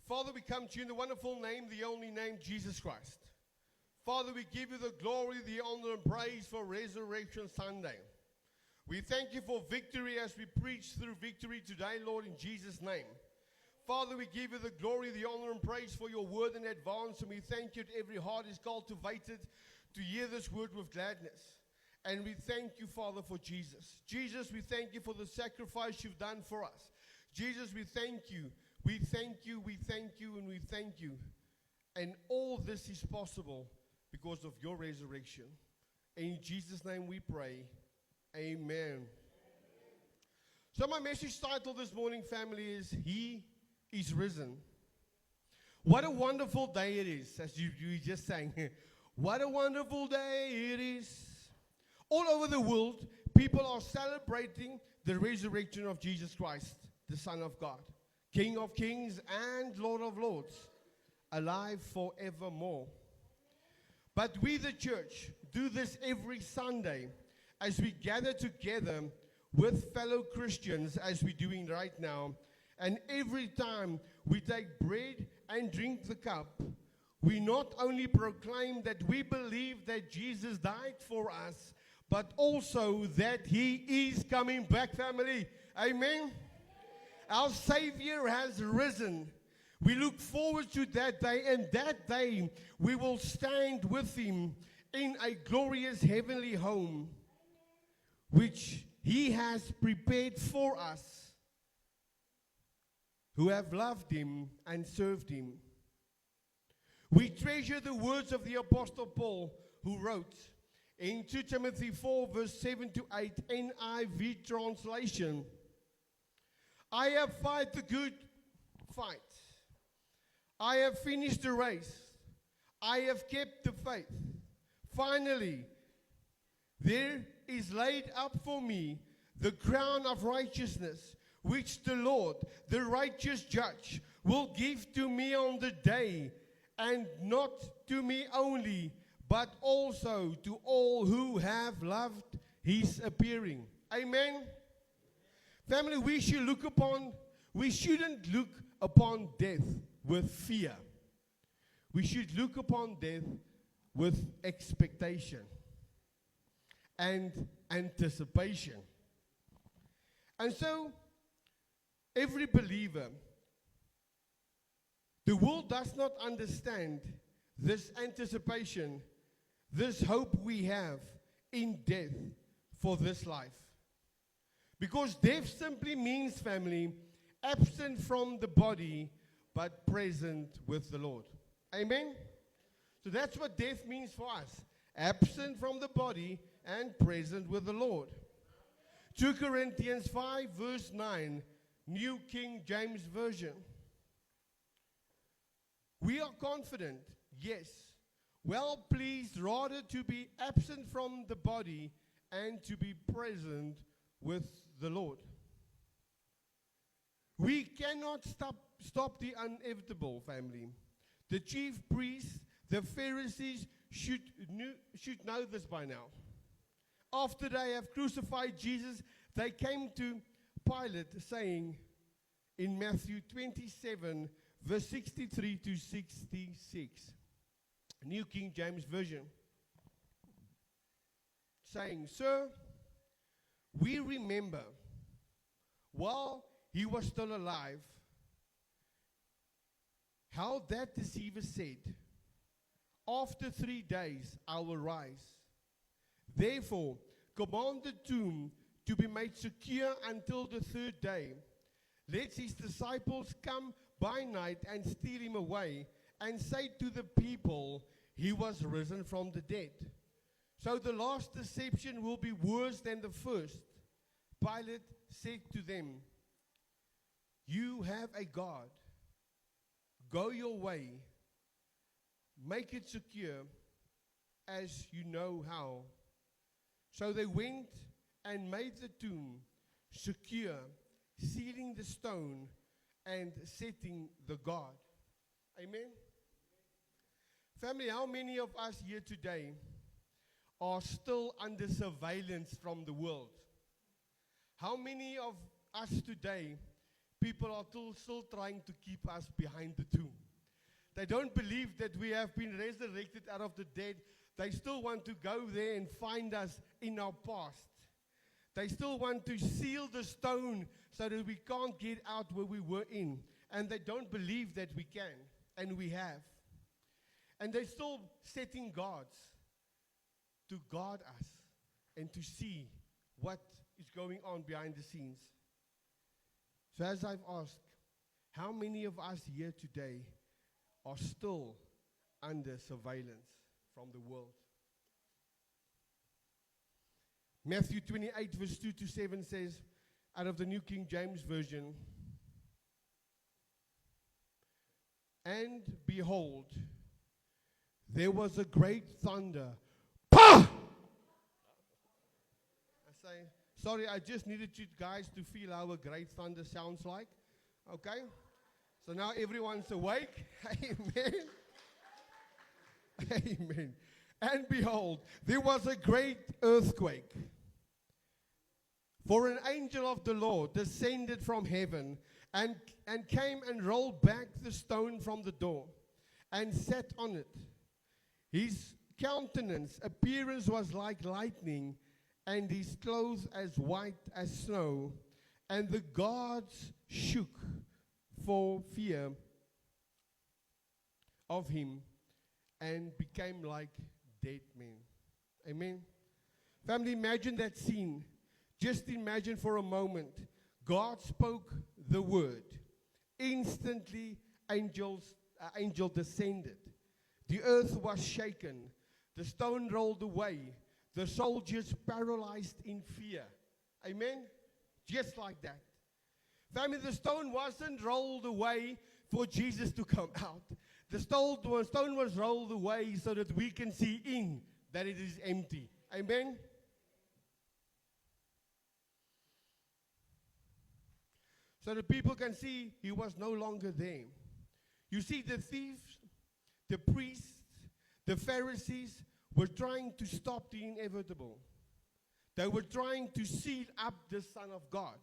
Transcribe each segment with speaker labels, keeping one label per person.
Speaker 1: Father, we come to you in the wonderful name, the only name, Jesus Christ. Father, we give you the glory, the honor, and praise for Resurrection Sunday. We thank you for victory as we preach through victory today, Lord, in Jesus' name. Father, we give you the glory, the honor, and praise for your word in advance, and we thank you that every heart is cultivated to hear this word with gladness. And we thank you, Father, for Jesus. Jesus, we thank you for the sacrifice you've done for us. Jesus, we thank you. We thank you, we thank you, and we thank you. And all this is possible because of your resurrection. In Jesus' name we pray. Amen. So my message title this morning, family, is He is Risen. What a wonderful day it is, as you just sang. What a wonderful day it is. All over the world, people are celebrating the resurrection of Jesus Christ, the Son of God, King of kings and Lord of lords, alive forevermore. But we, the church, do this every Sunday as we gather together with fellow Christians, as we're doing right now. And every time we take bread and drink the cup, we not only proclaim that we believe that Jesus died for us, but also that He is coming back, family. Amen. Our Savior has risen. We look forward to that day, and that day we will stand with Him in a glorious heavenly home, which He has prepared for us who have loved Him and served Him. We treasure the words of the Apostle Paul, who wrote in 2 Timothy 4, verse 7 to 8, NIV translation, I have fought the good fight. I have finished the race. I have kept the faith. Finally, there is laid up for me the crown of righteousness, which the Lord, the righteous judge, will give to me on the day, and not to me only, but also to all who have loved His appearing. Amen. Family, we shouldn't look upon death with fear. We should look upon death with expectation and anticipation. And so, every believer, the world does not understand this anticipation, this hope we have in death for this life. Because death simply means, family, absent from the body, but present with the Lord. Amen? So that's what death means for us. Absent from the body and present with the Lord. 2 Corinthians 5 verse 9, New King James Version. We are confident, yes, well pleased rather to be absent from the body and to be present with the Lord. We cannot stop the inevitable, family. The chief priests, the Pharisees should know this by now. After they have crucified Jesus, they came to Pilate saying in Matthew 27, verse 63 to 66, New King James Version, saying, Sir, we remember while He was still alive, how that deceiver said, after 3 days I will rise. Therefore, command the tomb to be made secure until the 3rd day. Let His disciples come by night and steal Him away, and say to the people, He was risen from the dead. So the last deception will be worse than the first. Pilate said to them, You have a God. Go your way. Make it secure as you know how. So they went and made the tomb secure, sealing the stone and setting the guard. Amen. Family, how many of us here today are still under surveillance from the world? How many of us today people are still trying to keep us behind the tomb. They don't believe that we have been resurrected out of the dead. They still want to go there and find us in our past. They still want to seal the stone so that we can't get out where we were in. And they don't believe that we can, and we have. And they're still setting guards to guard us and to see what is going on behind the scenes. So as I've asked, how many of us here today are still under surveillance from the world? Matthew 28 verse 2 to 7 says, out of the New King James Version, "And behold, there was a great thunder." Pah! I say, sorry, I just needed you guys to feel how a great thunder sounds like. Okay? So now everyone's awake. Amen. Amen. "And behold, there was a great earthquake. For an angel of the Lord descended from heaven and came and rolled back the stone from the door and sat on it. His countenance appearance was like lightning, and his clothes as white as snow. And the guards shook for fear of him and became like dead men." Amen. Family, imagine that scene. Just imagine for a moment. God spoke the word. Instantly, angel descended. The earth was shaken. The stone rolled away. The soldiers paralyzed in fear. Amen? Just like that. Family, the stone wasn't rolled away for Jesus to come out. The stone was rolled away so that we can see in that it is empty. Amen? So the people can see he was no longer there. You see, the thieves, the priests, the Pharisees were trying to stop the inevitable. They were trying to seal up the Son of God.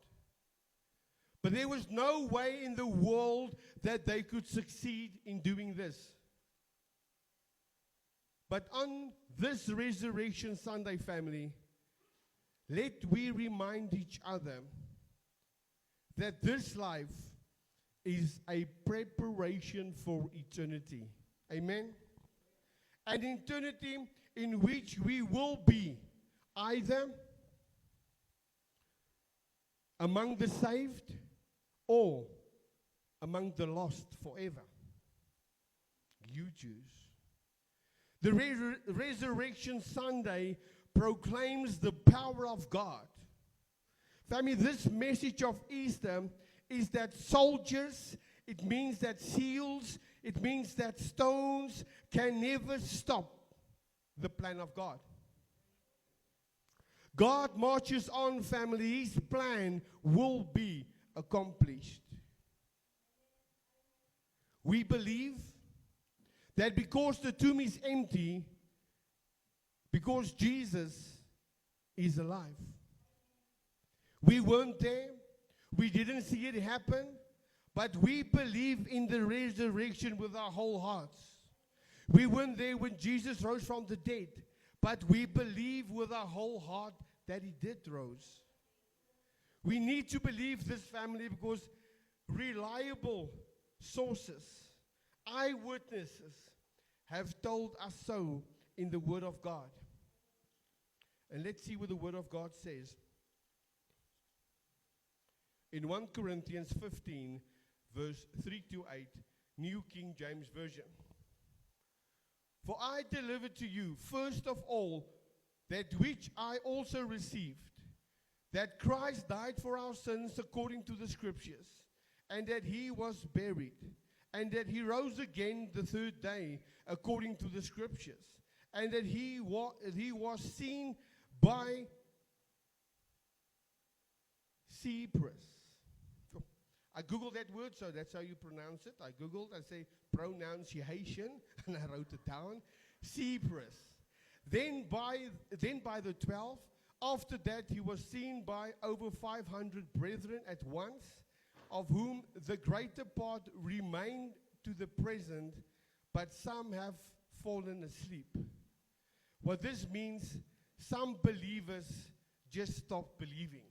Speaker 1: But there was no way in the world that they could succeed in doing this. But on this Resurrection Sunday, family, let we remind each other that this life is a preparation for eternity. Amen? An eternity in which we will be either among the saved or among the lost forever. You choose. The Resurrection Sunday proclaims the power of God. Family, this message of Easter is that soldiers, it means that seals, it means that stones can never stop the plan of God. God marches on, family. His plan will be accomplished. We believe that because the tomb is empty, because Jesus is alive. We weren't there. We didn't see it happen. But we believe in the resurrection with our whole hearts. We weren't there when Jesus rose from the dead. But we believe with our whole heart that he did rose. We need to believe this, family, because reliable sources, eyewitnesses, have told us so in the Word of God. And let's see what the Word of God says. In 1 Corinthians 15, verse 3 to 8, New King James Version. "For I delivered to you, first of all, that which I also received, that Christ died for our sins according to the Scriptures, and that he was buried, and that he rose again the third day according to the Scriptures, and that he was seen by Cephas." I googled that word, so that's how you pronounce it. I googled, I say pronunciation, and I wrote it down. Cephas. Then by the 12, after that he was seen by over 500 brethren at once, of whom the greater part remain to the present, but some have fallen asleep. What this means, some believers just stop believing.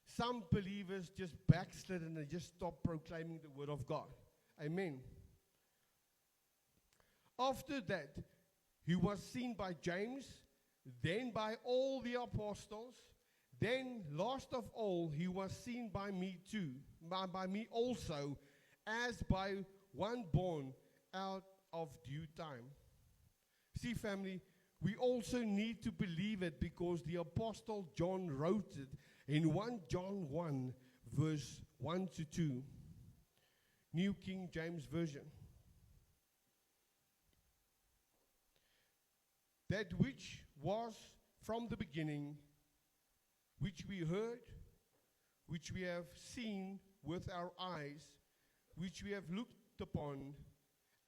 Speaker 1: Some believers just backslid and they just stop proclaiming the word of God. Amen. After that, he was seen by James, then by all the apostles. Then, last of all, he was seen by me too, by me also, as by one born out of due time. See, family, we also need to believe it because the Apostle John wrote it in 1 John 1, verse 1 to 2, New King James Version. That which was from the beginning, which we heard, which we have seen with our eyes, which we have looked upon,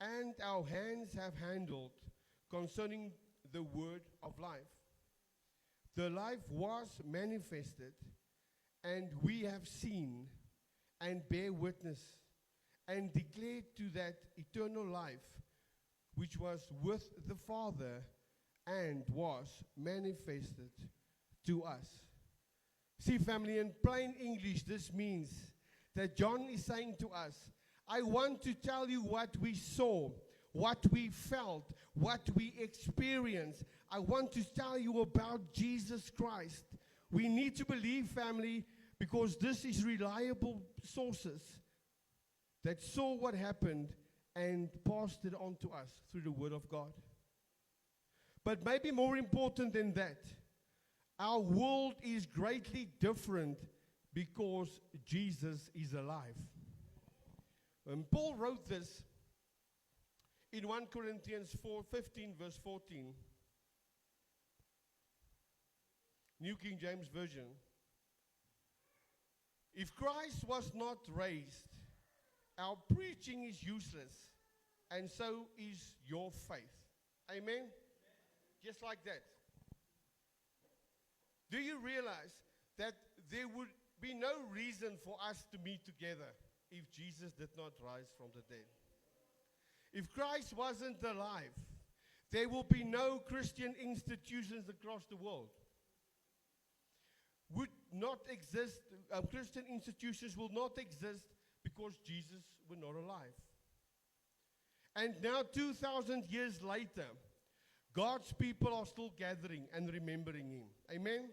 Speaker 1: and our hands have handled, concerning the word of life. The life was manifested, and we have seen, and bear witness, and declare to that eternal life, which was with the Father, and was manifested to us. See, family, in plain English, this means that John is saying to us, I want to tell you what we saw, what we felt, what we experienced. I want to tell you about Jesus Christ. We need to believe, family, because this is reliable sources that saw what happened and passed it on to us through the Word of God. But maybe more important than that, our world is greatly different because Jesus is alive. When Paul wrote this in 1 Corinthians 4:15, verse 14, New King James Version, if Christ was not raised, our preaching is useless, and so is your faith. Amen? Just like that. Do you realize that there would be no reason for us to meet together if Jesus did not rise from the dead? If Christ wasn't alive, there will be no Christian institutions across the world. Would not exist, Christian institutions will not exist because Jesus were not alive. And now 2,000 years later, God's people are still gathering and remembering him. Amen?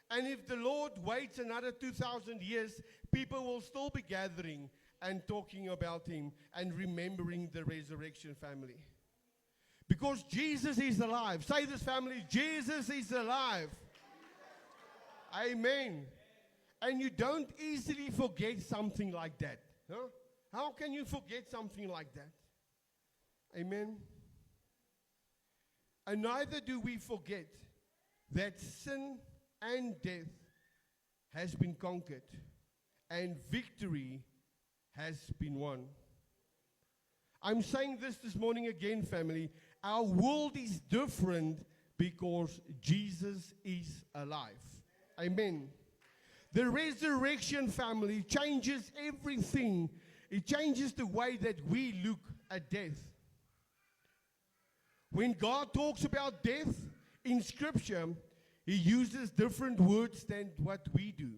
Speaker 1: And if the Lord waits another 2,000 years, people will still be gathering and talking about him and remembering the resurrection, family. Because Jesus is alive. Say this, family, Jesus is alive. Amen. And you don't easily forget something like that. Huh? How can you forget something like that? Amen. And neither do we forget that sin and death has been conquered and victory has been won. I'm saying this morning again, family. Our world is different because Jesus is alive. Amen. The resurrection, family, changes everything. It changes the way that we look at death. When God talks about death in Scripture, he uses different words than what we do.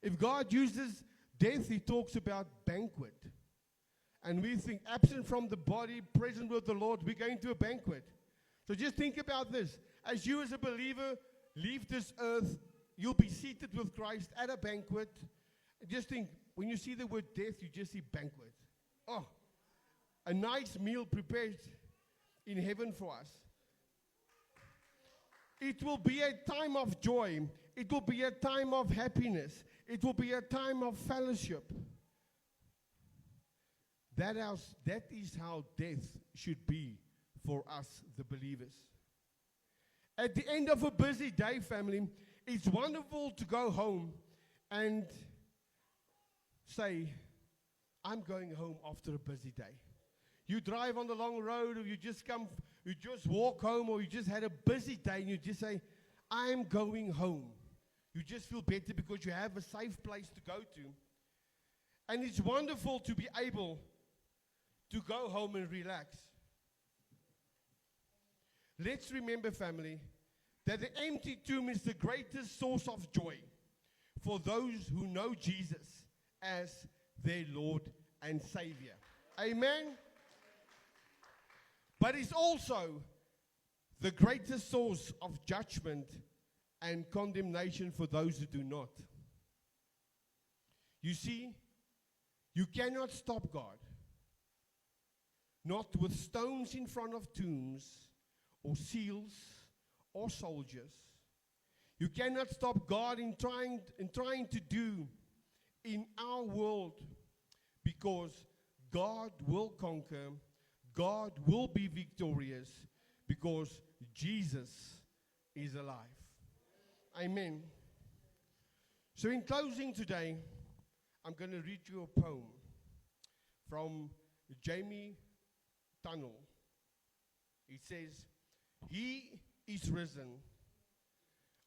Speaker 1: If God uses death, he talks about banquet. And we think, absent from the body, present with the Lord, we're going to a banquet. So just think about this. As you as a believer leave this earth, you'll be seated with Christ at a banquet. Just think, when you see the word death, you just see banquet. Oh, a nice meal prepared in heaven for us. It will be a time of joy. It will be a time of happiness. It will be a time of fellowship. That is how death should be for us, the believers. At the end of a busy day, family, it's wonderful to go home and say, I'm going home after a busy day. You drive on the long road, or you just walk home, or you just had a busy day, and you just say, I'm going home. You just feel better because you have a safe place to go to. And it's wonderful to be able to go home and relax. Let's remember, family, that the empty tomb is the greatest source of joy for those who know Jesus as their Lord and Savior. Amen? But it's also the greatest source of judgment and condemnation for those who do not. You see, you cannot stop God, not with stones in front of tombs or seals or soldiers. You cannot stop God in trying to do in our world, because God will conquer, God will be victorious, because Jesus is alive. Amen. So in closing today, I'm going to read you a poem from Jamie Tunnell. It says, "He is risen.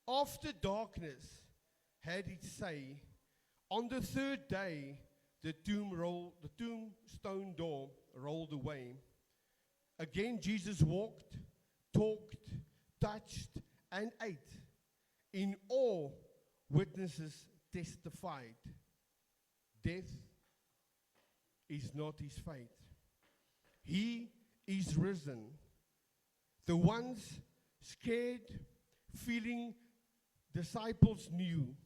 Speaker 1: After darkness had its say, on the third day the tombstone door rolled away. Again Jesus walked, talked, touched, and ate. In awe witnesses testified. Death is not his fate. He is risen. The once scared, feeling disciples knew,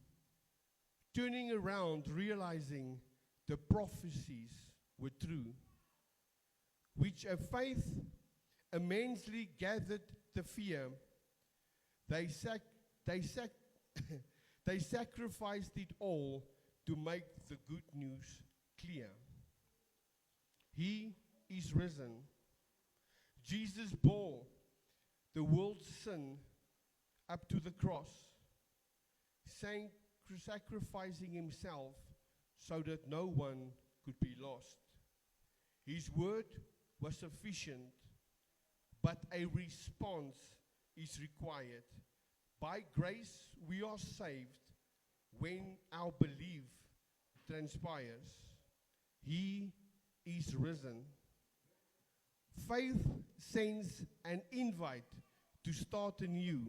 Speaker 1: turning around, realizing the prophecies were true, which a faith immensely gathered the fear. They sacrificed it all to make the good news clear. He is risen. Jesus bore the world's sin up to the cross, sacrificing himself so that no one could be lost. His word was sufficient, but a response is required. By grace we are saved when our belief transpires. He is risen. Faith sends an invite to start anew.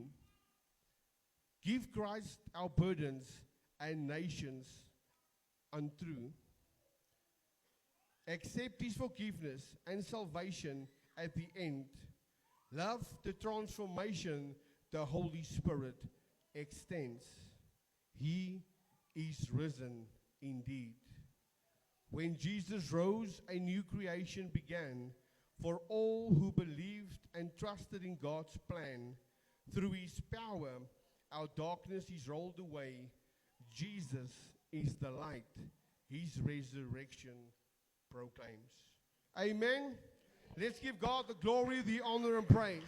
Speaker 1: Give Christ our burdens and nations untrue. Accept his forgiveness and salvation at the end. Love the transformation the Holy Spirit extends. He is risen indeed. When Jesus rose, a new creation began for all who believed and trusted in God's plan. Through his power, our darkness is rolled away. Jesus is the light. His resurrection proclaims. Amen. Let's give God the glory, the honor, and praise.